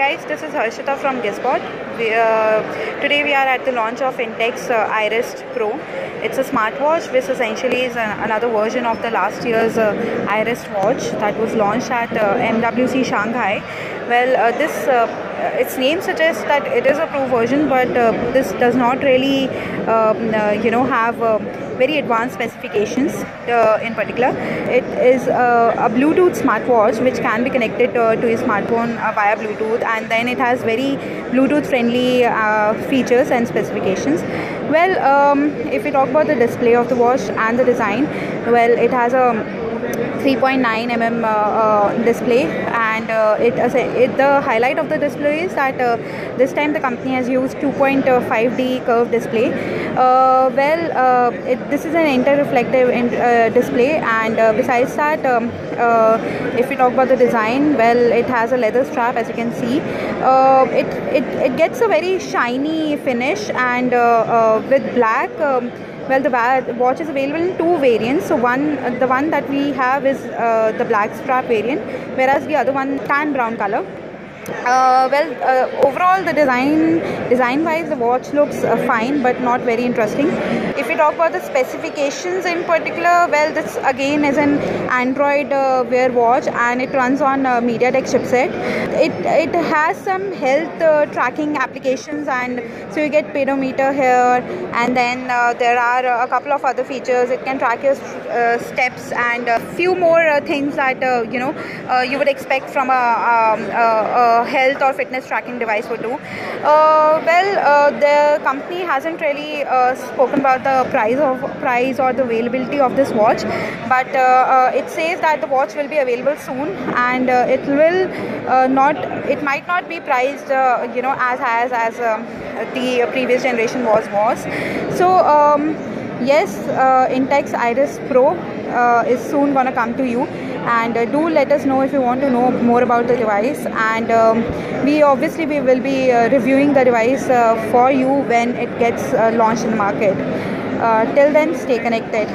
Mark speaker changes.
Speaker 1: guys, this is Harshita from Gizbot. Today we are at the launch of Intex Iris Pro. It's a smartwatch which essentially is another version of the last year's Iris watch that was launched at MWC Shanghai. Well, its name suggests that it is a Pro version, but this does not really have very advanced specifications in particular. It is a Bluetooth smartwatch which can be connected to your smartphone via Bluetooth, and then it has very Bluetooth friendly features and specifications. Well, if we talk about the display of the watch and the design, well, it has a 3.9 mm display, and the highlight of the display is that this time the company has used 2.5D curved display. This is an inter-reflective display, and besides that, if we talk about the design, well, it has a leather strap, as you can see. It gets a very shiny finish, and with black. Well, the watch is available in two variants. So the one that we have is the black strap variant, whereas the other one tan brown color. Overall, the design wise, the watch looks fine, but not very interesting. If we talk about the specifications in particular, well, this again is an Android Wear watch, and it runs on MediaTek chipset. It has some health tracking applications, and so you get pedometer here, and then there are a couple of other features. It can track your steps and a few more things that you would expect from a health or fitness tracking device would do. The company hasn't really spoken about the price or the availability of this watch, but it says that the watch will be available soon, and it might not be priced as high as the previous generation was. So yes, Intex Iris Pro is soon gonna come to you, and do let us know if you want to know more about the device, and we will be reviewing the device for you when it gets launched in the market. Till then, stay connected.